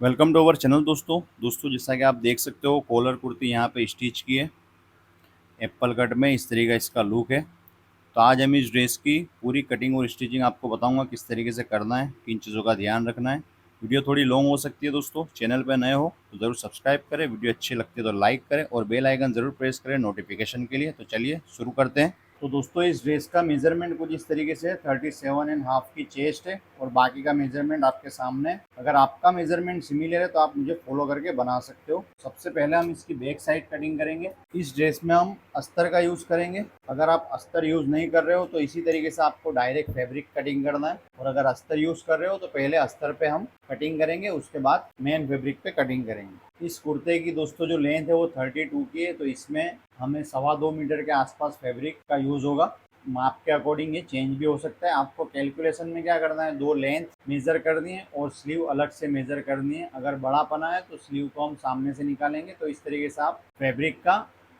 Welcome to our channel दोस्तों जैसा कि आप देख सकते हो कॉलर कुर्ती यहाँ पे स्टिच की है एप्पल कट में। इस तरीके का इसका लुक है। तो आज हम इस ड्रेस की पूरी कटिंग और स्टिचिंग आपको बताऊंगा किस तरीके से करना है, किन चीज़ों का ध्यान रखना है। वीडियो थोड़ी लॉन्ग हो सकती है दोस्तों। चैनल पर नए हो तो ज़रूर सब्सक्राइब करें, वीडियो अच्छी लगती है तो लाइक करें और बेल आइकन ज़रूर प्रेस करें नोटिफिकेशन के लिए। तो चलिए शुरू करते हैं। तो दोस्तों इस ड्रेस का मेजरमेंट कुछ इस तरीके से 37.5 की चेस्ट है और बाकी का मेजरमेंट आपके सामने है। अगर आपका मेजरमेंट सिमिलर है तो आप मुझे फॉलो करके बना सकते हो। सबसे पहले हम इसकी बैक साइड कटिंग करेंगे। इस ड्रेस में हम अस्तर का यूज़ करेंगे। अगर आप अस्तर यूज़ नहीं कर रहे हो तो इसी तरीके से आपको डायरेक्ट फैब्रिक कटिंग करना है, और अगर अस्तर यूज़ कर रहे हो तो पहले अस्तर पे हम कटिंग करेंगे, उसके बाद मेन फैब्रिक पे कटिंग करेंगे। इस कुर्ते की दोस्तों जो लेंथ है वो 32 की है, तो इसमें हमें 2.25 मीटर के आसपास फैब्रिक का यूज़ होगा। माप के अकॉर्डिंग ये चेंज भी हो सकता है। आपको कैलकुलेशन में क्या करना है, दो लेंथ मेज़र करनी है और स्लीव अलग से मेज़र करनी है। अगर बड़ा पना है तो स्लीव को हम सामने से निकालेंगे। तो इस तरीके से आप फैब्रिक का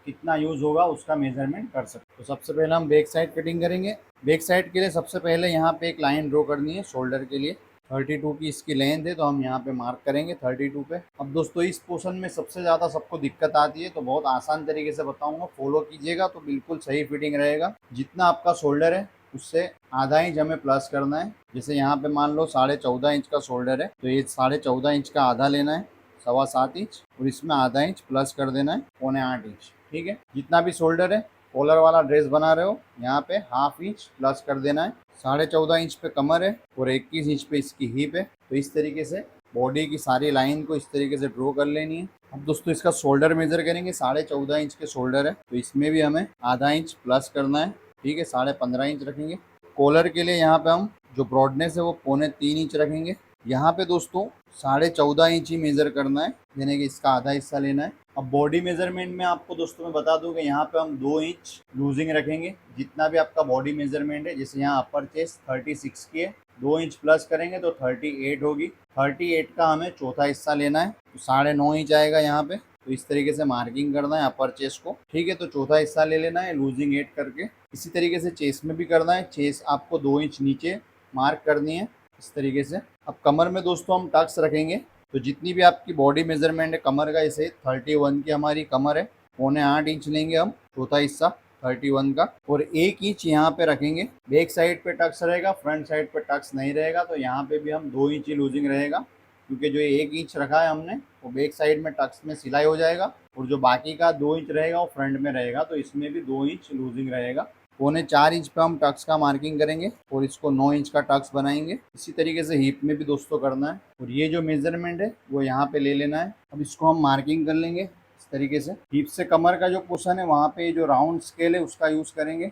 कितना यूज़ होगा उसका मेजरमेंट कर सकते हो। तो सबसे पहले हम बैक साइड कटिंग करेंगे। बैक साइड के लिए सबसे पहले यहाँ पे एक लाइन ड्रॉ करनी है शोल्डर के लिए। 32 की इसकी लेंथ है तो हम यहाँ पे मार्क करेंगे 32 पे। अब दोस्तों इस पोर्शन में सबसे ज़्यादा सबको दिक्कत आती है, तो बहुत आसान तरीके से बताऊंगा, फॉलो कीजिएगा तो बिल्कुल सही फिटिंग रहेगा। जितना आपका शोल्डर है उससे आधा इंच हमें प्लस करना है। जैसे यहाँ पे मान लो 14.5 इंच का शोल्डर है तो ये 14.5 इंच का आधा लेना है, 7.25 इंच, और इसमें आधा इंच प्लस कर देना है, 7.25 इंच। ठीक है, जितना भी शोल्डर है, कॉलर वाला ड्रेस बना रहे हो यहाँ पे हाफ इंच प्लस कर देना है। 14.5 इंच पे कमर है और 21 इंच पे इसकी हिप है। तो इस तरीके से बॉडी की सारी लाइन को इस तरीके से ड्रॉ कर लेनी है। अब दोस्तों इसका शोल्डर मेजर करेंगे। 14.5 इंच के शोल्डर है तो इसमें भी हमें आधा इंच प्लस करना है। ठीक है, 15.5 इंच रखेंगे। कॉलर के लिए यहाँ पे हम जो ब्रॉडनेस है वो 3.25 इंच रखेंगे। यहाँ पे दोस्तों 14.5 इंच ही मेजर करना है, यानी कि इसका आधा हिस्सा लेना है। अब बॉडी मेजरमेंट में आपको दोस्तों मैं बता दूं कि यहाँ पे हम 2 इंच लूजिंग रखेंगे। जितना भी आपका बॉडी मेजरमेंट है, जैसे यहाँ अपर चेस्ट 36 की है, 2 इंच प्लस करेंगे तो 38 होगी। 38 का हमें चौथा हिस्सा लेना है, तो 9.5 इंच आएगा यहाँ पे। तो इस तरीके से मार्किंग करना है अपर चेस्ट को। ठीक है, तो चौथा हिस्सा ले लेना है लूजिंग 8 करके। इसी तरीके से चेस्ट में भी करना है। चेस्ट आपको 2 इंच नीचे मार्क करनी है इस तरीके से। अब कमर में दोस्तों हम टक्स रखेंगे। तो जितनी भी आपकी बॉडी मेजरमेंट है कमर का, जैसे 31 की हमारी कमर है, 7.25 इंच लेंगे हम चौथा हिस्सा 31 का, और 1 इंच यहाँ पे रखेंगे। बैक साइड पे टक्स रहेगा, फ्रंट साइड पे टक्स नहीं रहेगा, तो यहाँ पे भी हम 2 इंच ही लूजिंग रहेगा, क्योंकि जो 1 इंच रखा है हमने वो बैक साइड में टक्स में सिलाई हो जाएगा, और जो बाकी का 2 इंच रहेगा वो फ्रंट में रहेगा, तो इसमें भी 2 इंच लूजिंग रहेगा। 3.25 इंच पे हम टक्स का मार्किंग करेंगे और इसको 9 इंच का टक्स बनाएंगे। इसी तरीके से हिप में भी दोस्तों करना है, और ये जो मेजरमेंट है वो यहाँ पे ले लेना है। अब इसको हम मार्किंग कर लेंगे इस तरीके से। हिप से कमर का जो पोर्शन है वहाँ पे जो राउंड स्केल है उसका यूज करेंगे।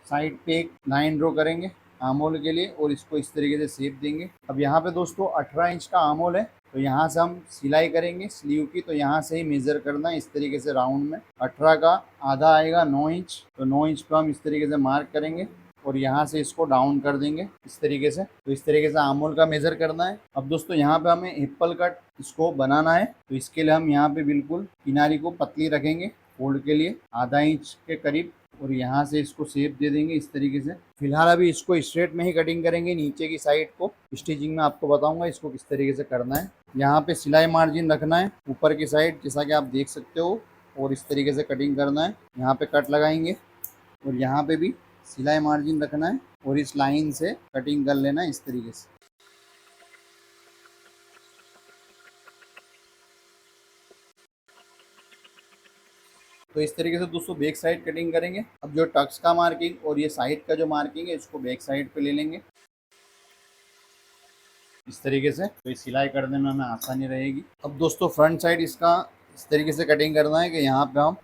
साइड पे एक लाइन ड्रॉ करेंगे आमोल के लिए, और इसको इस तरीके से शेप देंगे। अब यहाँ पे दोस्तों 18 इंच का आमोल है, तो यहाँ से हम सिलाई करेंगे स्लीव की, तो यहाँ से ही मेजर करना है इस तरीके से राउंड में। 18 का आधा आएगा 9 इंच, तो 9 इंच को हम इस तरीके से मार्क करेंगे और यहाँ से इसको डाउन कर देंगे इस तरीके से। तो इस तरीके से आमोल का मेजर करना है। अब दोस्तों यहाँ पे हमें एप्पल कट इसको बनाना है, तो इसके लिए हम यहाँ पे बिल्कुल किनारी को पतली रखेंगे फोल्ड के लिए, आधा इंच के करीब, और यहाँ से इसको शेप दे देंगे इस तरीके से। फिलहाल अभी इसको स्ट्रेट में ही कटिंग करेंगे। नीचे की साइड को स्टिचिंग में आपको बताऊंगा इसको किस तरीके से करना है। यहाँ पे सिलाई मार्जिन रखना है ऊपर की साइड, जैसा कि आप देख सकते हो, और इस तरीके से कटिंग करना है। यहाँ पे कट लगाएंगे और यहाँ पे भी सिलाई मार्जिन रखना है और इस लाइन से कटिंग कर लेना है इस तरीके से। तो इस तरीके से दोस्तों बैक साइड कटिंग करेंगे। अब जो टक्स का मार्किंग और ये साइड का जो मार्किंग है इसको बैक साइड पे ले लेंगे इस तरीके से, तो इस सिलाई करने में हमें आसानी रहेगी। अब दोस्तों फ्रंट साइड इसका इस तरीके से कटिंग करना है कि यहाँ पे हम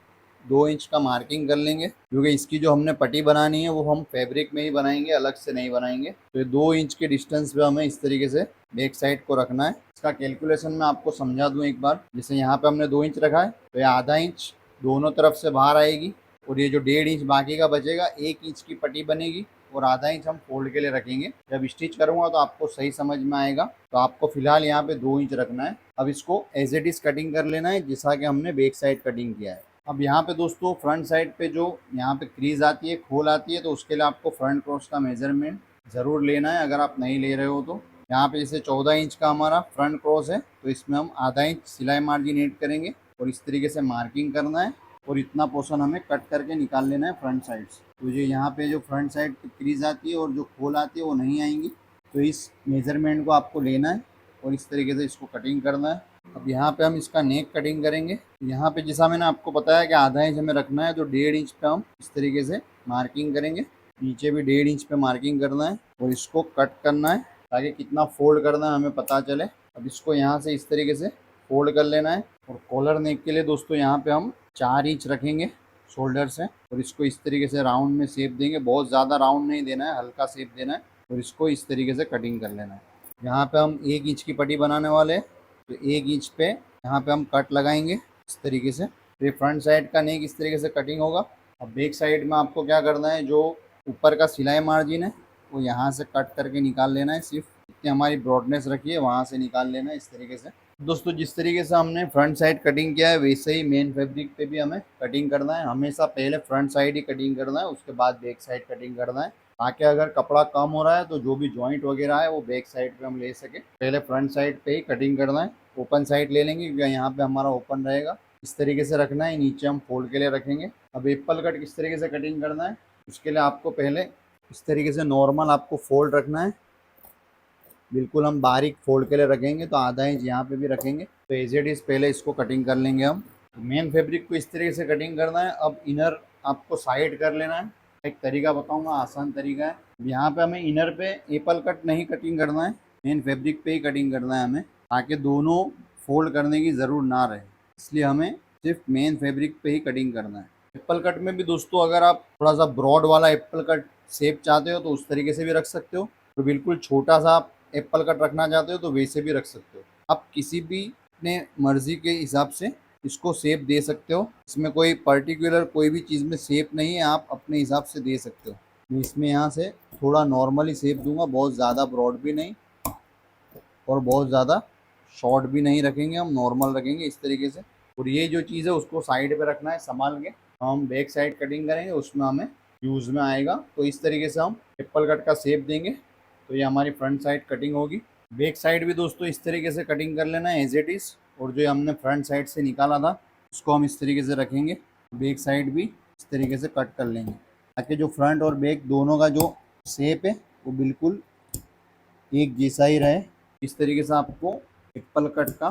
2 इंच का मार्किंग कर लेंगे, क्योंकि इसकी जो हमने पट्टी बनानी है वो हम फैब्रिक में ही बनाएंगे, अलग से नहीं बनाएंगे। तो ये 2 इंच के डिस्टेंस पे हमें इस तरीके से बैक साइड को रखना है। इसका कैलकुलेशन मैं आपको समझा दूँ एक बार। जैसे यहाँ पे हमने 2 इंच रखा है, तो ये आधा इंच दोनों तरफ से बाहर आएगी, और ये जो 1.5 इंच बाकी का बचेगा, 1 इंच की पट्टी बनेगी और आधा इंच हम फोल्ड के लिए रखेंगे। जब स्टिच करूंगा तो आपको सही समझ में आएगा। तो आपको फिलहाल यहाँ पे 2 इंच रखना है। अब इसको एज इट इज कटिंग कर लेना है जैसा कि हमने बैक साइड कटिंग किया है। अब यहाँ पे दोस्तों फ्रंट साइड पे जो यहाँ पे क्रीज आती है, खोल आती है, तो उसके लिए आपको फ्रंट क्रॉस का मेजरमेंट ज़रूर लेना है अगर आप नहीं ले रहे हो तो। यहाँ पे जैसे 14 इंच का हमारा फ्रंट क्रॉस है, तो इसमें हम आधा इंच सिलाई मार्जिन ऐड करेंगे और इस तरीके से मार्किंग करना है और इतना पोर्शन हमें कट करके निकाल लेना है फ्रंट साइड से। तो ये यहाँ पे जो फ्रंट साइड की क्रीज आती है और जो खोल आती है वो नहीं आएंगी, तो इस मेज़रमेंट को आपको लेना है और इस तरीके से इसको कटिंग करना है। अब यहाँ पे हम इसका नेक कटिंग करेंगे। यहाँ पे जैसा मैंने आपको बताया कि आधा इंच हमें रखना है, तो 1.5 इंच पे हम इस तरीके से मार्किंग करेंगे। नीचे भी 1.5 इंच पे मार्किंग करना है और इसको कट करना है ताकि कितना फोल्ड करना है हमें पता चले। अब इसको यहाँ से इस तरीके से फोल्ड कर लेना है। और कॉलर नेक के लिए दोस्तों यहाँ पे हम 4 इंच रखेंगे शोल्डर से और इसको इस तरीके से राउंड में शेप देंगे। बहुत ज़्यादा राउंड नहीं देना है, हल्का शेप देना है और इसको इस तरीके से कटिंग कर लेना है। यहाँ पे हम 1 इंच की पट्टी बनाने वाले हैं, तो 1 इंच पे यहाँ पे हम कट लगाएंगे इस तरीके से। तो ये फ्रंट साइड का नेक इस तरीके से कटिंग होगा। अब बैक साइड में आपको क्या करना है, जो ऊपर का सिलाई मार्जिन है वो यहाँ से कट करके निकाल लेना है। सिर्फ इतनी हमारी ब्रॉडनेस रखी है वहाँ से निकाल लेना है इस तरीके से। दोस्तों जिस तरीके से हमने फ्रंट साइड कटिंग किया है वैसे ही मेन फैब्रिक पे भी हमें कटिंग करना है। हमेशा पहले फ्रंट साइड ही कटिंग करना है, उसके बाद बैक साइड कटिंग करना है, ताकि अगर कपड़ा कम हो रहा है तो जो भी जॉइंट वगैरह है वो बैक साइड पे हम ले सके। पहले फ्रंट साइड पे ही कटिंग करना है। ओपन साइड ले लेंगे क्योंकि यहाँ पे हमारा ओपन रहेगा। इस तरीके से रखना है, नीचे हम फोल्ड के लिए रखेंगे। अब एप्पल कट किस तरीके से कटिंग करना है, उसके लिए आपको पहले इस तरीके से नॉर्मल आपको फोल्ड रखना है। बिल्कुल हम बारीक फोल्ड के लिए रखेंगे, तो आधा इंच यहाँ पे भी रखेंगे। तो एज इट इज़ पहले इसको कटिंग कर लेंगे हम। मेन फैब्रिक को इस तरीके से कटिंग करना है। अब इनर आपको साइड कर लेना है। एक तरीका बताऊंगा, आसान तरीका है। यहाँ पे हमें इनर पे एप्पल कट नहीं कटिंग करना है, मेन फैब्रिक पे ही कटिंग करना है हमें, ताकि दोनों फोल्ड करने की ज़रूर ना रहे। इसलिए हमें सिर्फ मेन फैब्रिक पे ही कटिंग करना है। एप्पल कट में भी दोस्तों अगर आप थोड़ा सा ब्रॉड वाला एप्पल कट शेप चाहते हो तो उस तरीके से भी रख सकते हो, और बिल्कुल छोटा सा आप एप्पल कट रखना चाहते हो तो वैसे भी रख सकते हो। आप किसी भी अपने मर्जी के हिसाब से इसको शेप दे सकते हो। इसमें कोई पर्टिकुलर कोई भी चीज़ में शेप नहीं है, आप अपने हिसाब से दे सकते हो। मैं इसमें यहाँ से थोड़ा नॉर्मली शेप दूंगा, बहुत ज़्यादा ब्रॉड भी नहीं और बहुत ज़्यादा शॉर्ट भी नहीं रखेंगे, हम नॉर्मल रखेंगे इस तरीके से। और ये जो चीज़ है उसको साइड पे रखना है संभाल के। हम बैक साइड कटिंग करेंगे उसमें हमें यूज़ में आएगा। तो इस तरीके से हम एप्पल कट का शेप देंगे, तो ये हमारी फ्रंट साइड कटिंग होगी। बैक साइड भी दोस्तों इस तरीके से कटिंग कर लेना है एज इट इज़। और जो हमने फ्रंट साइड से निकाला था उसको हम इस तरीके से रखेंगे। बैक साइड भी इस तरीके से कट कर लेंगे, ताकि जो फ्रंट और बैक दोनों का जो शेप है वो बिल्कुल एक जैसा ही रहे। इस तरीके से आपको एप्पल कट का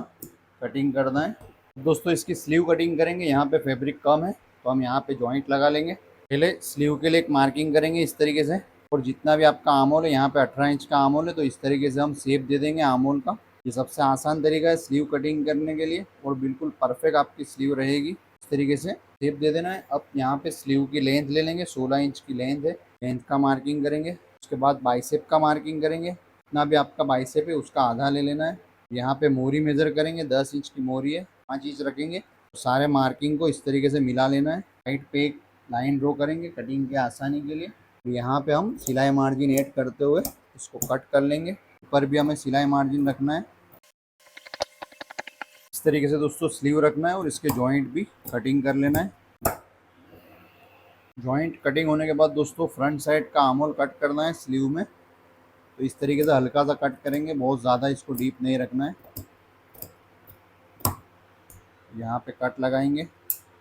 कटिंग करना है। दोस्तों इसकी स्लीव कटिंग करेंगे। यहाँ पे फैब्रिक कम है तो हम यहाँ पे जॉइंट लगा लेंगे। पहले स्लीव के लिए एक मार्किंग करेंगे इस तरीके से, और जितना भी आपका आम होल है, यहाँ पे 18 इंच का आम होल है, तो इस तरीके से हम शेप दे देंगे आम होल का। ये सबसे आसान तरीका है स्लीव कटिंग करने के लिए, और बिल्कुल परफेक्ट आपकी स्लीव रहेगी। इस तरीके से शेप दे देना है। अब यहाँ पे स्लीव की लेंथ ले लेंगे, 16 इंच की लेंथ है। लेंथ का मार्किंग करेंगे, उसके बाद बाइसेप का मार्किंग करेंगे। जितना भी आपका बाइसेप है उसका आधा ले लेना है। यहाँ पे मोरी मेजर करेंगे, 10 इंच की मोरी है, 5 इंच रखेंगे। तो सारे मार्किंग को इस तरीके से मिला लेना है। साइड पे एक लाइन ड्रॉ करेंगे कटिंग के आसानी के लिए। यहाँ पे हम सिलाई मार्जिन ऐड करते हुए इसको कट कर लेंगे। ऊपर भी हमें सिलाई मार्जिन रखना है। इस तरीके से दोस्तों स्लीव रखना है और इसके जॉइंट भी कटिंग कर लेना है। जॉइंट कटिंग होने के बाद दोस्तों फ्रंट साइड का आर्म होल कट करना है स्लीव में। तो इस तरीके से हल्का सा कट करेंगे, बहुत ज़्यादा इसको डीप नहीं रखना है। यहाँ पे कट लगाएंगे।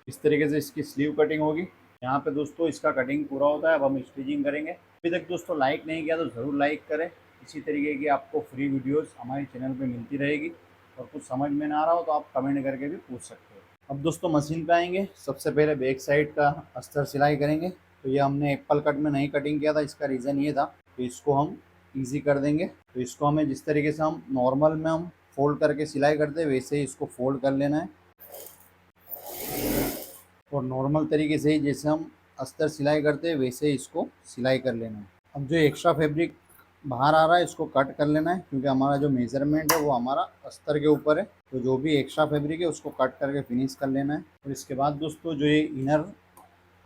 इस तरीके से इसकी स्लीव कटिंग होगी। यहाँ पे दोस्तों इसका कटिंग पूरा होता है। अब हम स्टिचिंग करेंगे। अभी तक दोस्तों लाइक नहीं किया तो ज़रूर लाइक करें। इसी तरीके की आपको फ्री वीडियोस हमारे चैनल पे मिलती रहेगी। और कुछ समझ में ना आ रहा हो तो आप कमेंट करके भी पूछ सकते हो। अब दोस्तों मशीन पे आएंगे। सबसे पहले बैक साइड का अस्तर सिलाई करेंगे। तो ये हमने एप्पल कट में नहीं कटिंग किया था, इसका रीज़न ये था। तो इसको हम ईजी कर देंगे। तो इसको हमें जिस तरीके से हम नॉर्मल में हम फोल्ड करके सिलाई करते हैं वैसे ही इसको फोल्ड कर लेना है, और नॉर्मल तरीके से ही जैसे हम अस्तर सिलाई करते हैं वैसे ही इसको सिलाई कर लेना है। अब जो एक्स्ट्रा फैब्रिक बाहर आ रहा है इसको कट कर लेना है, क्योंकि हमारा जो मेजरमेंट है वो हमारा अस्तर के ऊपर है। तो जो भी एक्स्ट्रा फैब्रिक है उसको कट करके फिनिश कर लेना है। और इसके बाद दोस्तों जो ये इनर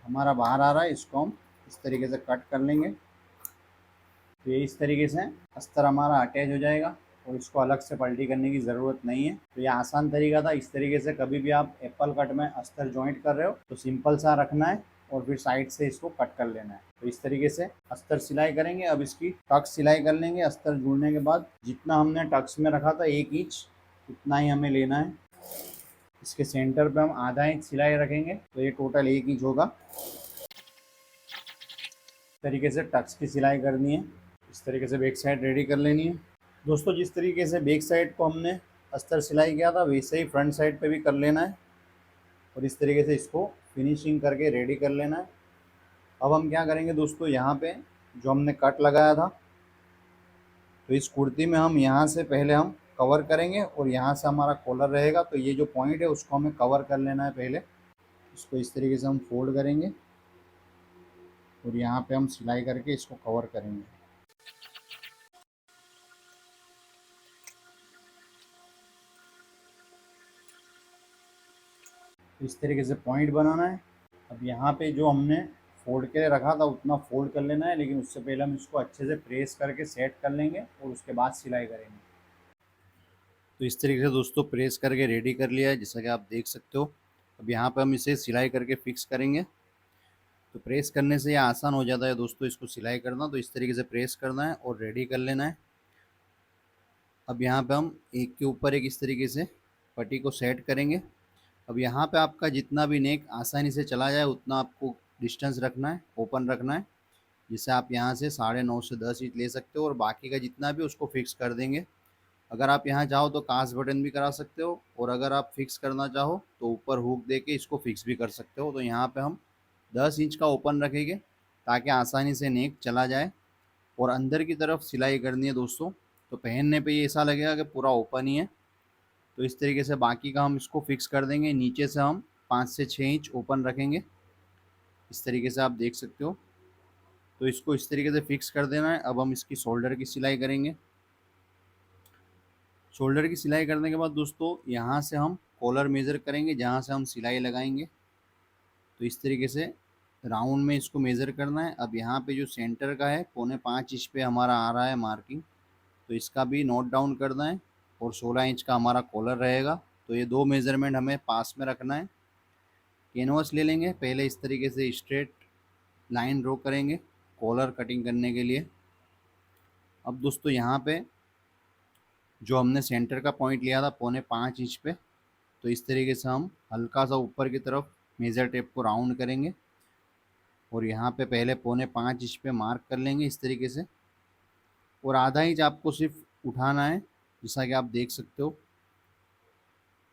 हमारा बाहर आ रहा है इसको हम इस तरीके से कट कर लेंगे। तो ये इस तरीके से अस्तर हमारा अटैच हो जाएगा और इसको अलग से पलटी करने की ज़रूरत नहीं है। तो ये आसान तरीका था। इस तरीके से कभी भी आप एप्पल कट में अस्तर जॉइंट कर रहे हो तो सिंपल सा रखना है और फिर साइड से इसको कट कर लेना है। तो इस तरीके से अस्तर सिलाई करेंगे। अब इसकी टक्स सिलाई कर लेंगे। अस्तर जुड़ने के बाद जितना हमने टक्स में रखा था 1 इंच, उतना ही हमें लेना है। इसके सेंटर पे हम आधा इंच सिलाई रखेंगे, तो ये टोटल 1 इंच होगा। इस तरीके से टक्स की सिलाई करनी है। इस तरीके से बैक साइड रेडी कर लेनी है। दोस्तों जिस तरीके से बैक साइड को हमने अस्तर सिलाई किया था वैसे ही फ्रंट साइड पे भी कर लेना है और इस तरीके से इसको फिनिशिंग करके रेडी कर लेना है। अब हम क्या करेंगे दोस्तों, यहाँ पे जो हमने कट लगाया था, तो इस कुर्ती में हम यहाँ से पहले हम कवर करेंगे और यहाँ से हमारा कॉलर रहेगा। तो ये जो पॉइंट है उसको हमें कवर कर लेना है पहले। इसको इस तरीके से हम फोल्ड करेंगे और यहाँ पे हम सिलाई करके इसको कवर करेंगे। इस तरीके से पॉइंट बनाना है। अब यहाँ पे जो हमने फोल्ड के लिए रखा था उतना फोल्ड कर लेना है, लेकिन उससे पहले हम इसको अच्छे से प्रेस करके सेट कर लेंगे और उसके बाद सिलाई करेंगे। तो इस तरीके से दोस्तों प्रेस करके रेडी कर लिया है, जैसा कि आप देख सकते हो। अब यहाँ पे हम इसे सिलाई करके फिक्स करेंगे। तो प्रेस करने से ये आसान हो जाता है दोस्तों इसको सिलाई करना। तो इस तरीके से प्रेस करना है और रेडी कर लेना है। अब यहाँ पे हम एक के ऊपर एक इस तरीके से पट्टी को सेट करेंगे। अब यहाँ पे आपका जितना भी नेक आसानी से चला जाए उतना आपको डिस्टेंस रखना है, ओपन रखना है, जिससे आप यहाँ से 9.5 से 10 इंच ले सकते हो और बाकी का जितना भी उसको फिक्स कर देंगे। अगर आप यहाँ चाहो तो कास्ट बटन भी करा सकते हो और अगर आप फिक्स करना चाहो तो ऊपर हुक दे के इसको फिक्स भी कर सकते हो। तो यहाँ पे हम 10 इंच का ओपन रखेंगे ताकि आसानी से नेक चला जाए और अंदर की तरफ सिलाई करनी है दोस्तों। तो पहनने पे ये ऐसा लगेगा कि पूरा ओपन ही है। तो इस तरीके से बाकी का हम इसको फिक्स कर देंगे। नीचे से हम 5 से 6 इंच ओपन रखेंगे, इस तरीके से आप देख सकते हो। तो इसको इस तरीके से फिक्स कर देना है। अब हम इसकी शोल्डर की सिलाई करेंगे। शोल्डर की सिलाई करने के बाद दोस्तों यहाँ से हम कॉलर मेज़र करेंगे जहाँ से हम सिलाई लगाएंगे। तो इस तरीके से राउंड में इसको मेज़र करना है। अब यहाँ पे जो सेंटर का है 4.25 इंच पे हमारा आ रहा है मार्किंग, तो इसका भी नोट डाउन करना है और 16 इंच का हमारा कॉलर रहेगा। तो ये दो मेज़रमेंट हमें पास में रखना है। कैनवस ले लेंगे, पहले इस तरीके से स्ट्रेट लाइन ड्रॉ करेंगे कॉलर कटिंग करने के लिए। अब दोस्तों यहाँ पे जो हमने सेंटर का पॉइंट लिया था 4.25 इंच पे, तो इस तरीके से हम हल्का सा ऊपर की तरफ मेज़र टेप को राउंड करेंगे और यहाँ पे पहले 4.25 इंच पे मार्क कर लेंगे इस तरीके से और आधा इंच आपको सिर्फ उठाना है, जैसा कि आप देख सकते हो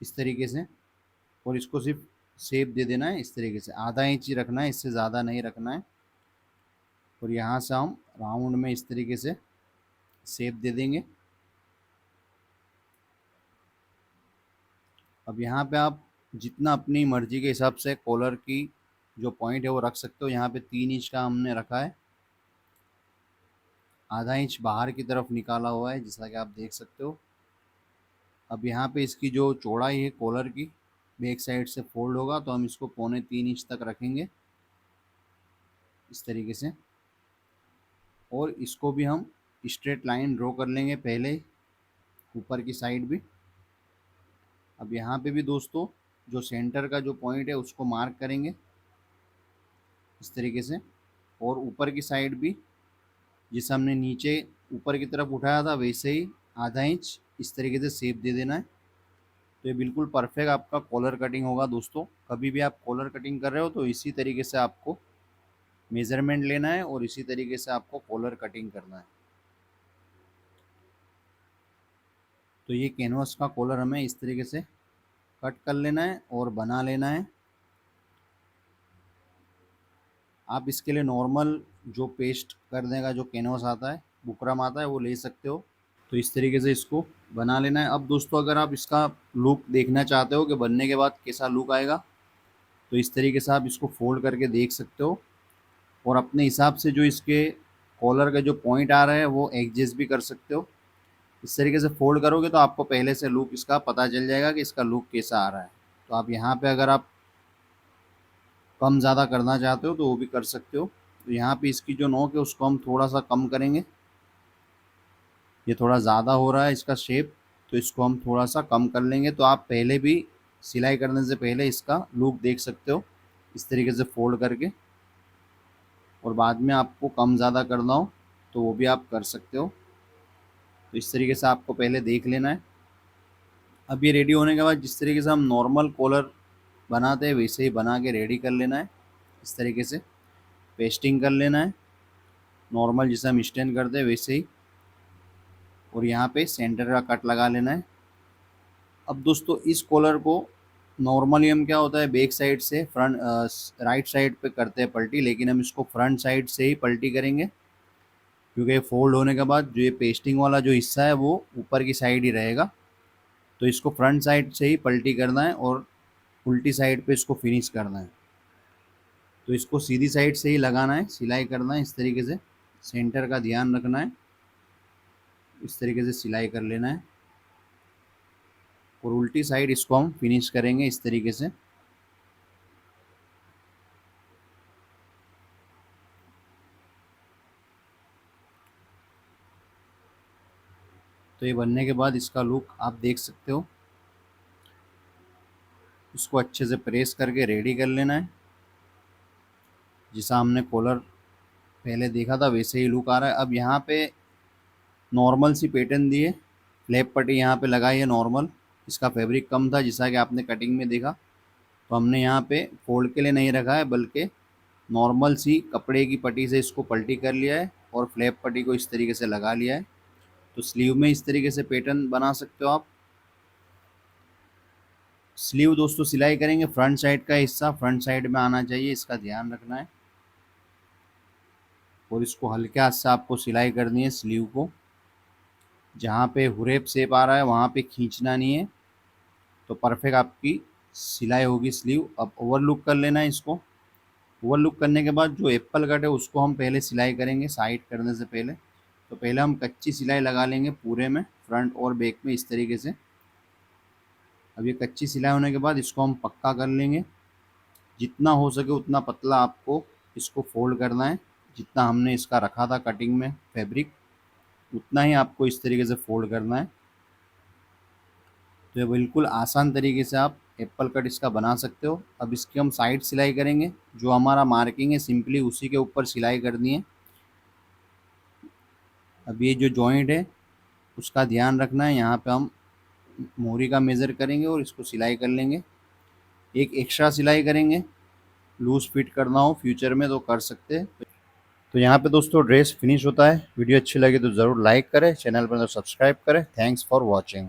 इस तरीके से। और इसको सिर्फ शेप दे देना है इस तरीके से, आधा इंच ही रखना है, इससे ज़्यादा नहीं रखना है। और यहाँ से हम राउंड में इस तरीके से शेप दे देंगे। अब यहाँ पे आप जितना अपनी मर्ज़ी के हिसाब से कॉलर की जो पॉइंट है वो रख सकते हो। यहाँ पे 3 इंच का हमने रखा है, आधा इंच बाहर की तरफ निकाला हुआ है जैसा कि आप देख सकते हो। अब यहाँ पे इसकी जो चौड़ाई है कॉलर की बैक साइड से फोल्ड होगा, तो हम इसको 3.25 इंच तक रखेंगे इस तरीके से और इसको भी हम स्ट्रेट लाइन ड्रॉ कर लेंगे पहले ऊपर की साइड भी। अब यहाँ पे भी दोस्तों जो सेंटर का जो पॉइंट है उसको मार्क करेंगे इस तरीके से और ऊपर की साइड भी जिसे हमने नीचे ऊपर की तरफ उठाया था वैसे ही आधा इंच इस तरीके से शेप दे देना है। तो ये बिल्कुल परफेक्ट आपका कॉलर कटिंग होगा दोस्तों। कभी भी आप कॉलर कटिंग कर रहे हो तो इसी तरीके से आपको मेज़रमेंट लेना है और इसी तरीके से आपको कॉलर कटिंग करना है। तो ये कैनवास का कॉलर हमें इस तरीके से कट कर लेना है और बना लेना है। आप इसके लिए नॉर्मल जो पेस्ट करने का जो कैनवास आता है, बुकरम आता है, वो ले सकते हो। तो इस तरीके से इसको बना लेना है। अब दोस्तों अगर आप इसका लुक देखना चाहते हो कि बनने के बाद कैसा लुक आएगा, तो इस तरीके से आप इसको फोल्ड करके देख सकते हो और अपने हिसाब से जो इसके कॉलर का जो पॉइंट आ रहा है वो एडजस्ट भी कर सकते हो। इस तरीके से फोल्ड करोगे तो आपको पहले से लुक इसका पता चल जाएगा कि इसका लुक कैसा आ रहा है। तो आप यहाँ पे अगर आप कम ज़्यादा करना चाहते हो तो वो भी कर सकते हो। तो यहाँ पे इसकी जो नोक है उसको हम थोड़ा सा कम करेंगे, ये थोड़ा ज़्यादा हो रहा है इसका शेप, तो इसको हम थोड़ा सा कम कर लेंगे। तो आप पहले भी सिलाई करने से पहले इसका लुक देख सकते हो इस तरीके से फोल्ड करके। और बाद में आपको कम ज़्यादा करना हो तो वो भी आप कर सकते हो। तो इस तरीके से आपको पहले देख लेना है। अब ये रेडी होने के बाद जिस तरीके से हम नॉर्मल कॉलर बनाते हैं वैसे ही बना के रेडी कर लेना है। इस तरीके से पेस्टिंग कर लेना है, नॉर्मल जैसे हम स्टैंड करते हैं वैसे ही, और यहाँ पे सेंटर का कट लगा लेना है। अब दोस्तों इस कॉलर को नॉर्मली हम क्या होता है बैक साइड से फ्रंट राइट साइड पे करते हैं पलटी, लेकिन हम इसको फ्रंट साइड से ही पलटी करेंगे, क्योंकि फोल्ड होने के बाद जो ये पेस्टिंग वाला जो हिस्सा है वो ऊपर की साइड ही रहेगा। तो इसको फ्रंट साइड से ही पलटी करना है और उल्टी साइड पे इसको फिनिश करना है। तो इसको सीधी साइड से ही लगाना है, सिलाई करना है इस तरीके से, सेंटर का ध्यान रखना है। इस तरीके से सिलाई कर लेना है और उल्टी साइड इसको हम फिनिश करेंगे इस तरीके से। तो ये बनने के बाद इसका लुक आप देख सकते हो। इसको अच्छे से प्रेस करके रेडी कर लेना है। जैसा हमने कॉलर पहले देखा था वैसे ही लुक आ रहा है। अब यहाँ पे नॉर्मल सी पैटर्न दी है, फ्लैप पट्टी यहाँ पे लगाई है नॉर्मल। इसका फैब्रिक कम था जैसा कि आपने कटिंग में देखा, तो हमने यहाँ पे फोल्ड के लिए नहीं रखा है बल्कि नॉर्मल सी कपड़े की पट्टी से इसको पलटी कर लिया है और फ्लैप पट्टी को इस तरीके से लगा लिया है। तो स्लीव में इस तरीके से पैटर्न बना सकते हो आप। स्लीव दोस्तों सिलाई करेंगे, फ्रंट साइड का हिस्सा फ्रंट साइड में आना चाहिए, इसका ध्यान रखना है। और इसको हल्के हाथ से आपको सिलाई करनी है स्लीव को। जहाँ पे हुरेब शेप आ रहा है वहाँ पे खींचना नहीं है, तो परफेक्ट आपकी सिलाई होगी स्लीव। अब ओवरलुक कर लेना है इसको। ओवरलुक करने के बाद जो एप्पल कट है उसको हम पहले सिलाई करेंगे साइड करने से पहले। तो पहले हम कच्ची सिलाई लगा लेंगे पूरे में, फ्रंट और बैक में इस तरीके से। अब ये कच्ची सिलाई होने के बाद इसको हम पक्का कर लेंगे। जितना हो सके उतना पतला आपको इसको फोल्ड करना है। जितना हमने इसका रखा था कटिंग में फैब्रिक, उतना ही आपको इस तरीके से फोल्ड करना है। तो ये बिल्कुल आसान तरीके से आप एप्पल कट इसका बना सकते हो। अब इसकी हम साइड सिलाई करेंगे, जो हमारा मार्किंग है सिंपली उसी के ऊपर सिलाई करनी है। अब ये जो जॉइंट है उसका ध्यान रखना है, यहाँ पे हम मोरी का मेज़र करेंगे और इसको सिलाई कर लेंगे। एक एक्स्ट्रा सिलाई करेंगे, लूज फिट करना हो फ्यूचर में तो कर सकते हैं। तो यहाँ पे दोस्तों ड्रेस फिनिश होता है। वीडियो अच्छी लगे तो ज़रूर लाइक करें, चैनल पर तो सब्सक्राइब करें। Thanks for watching.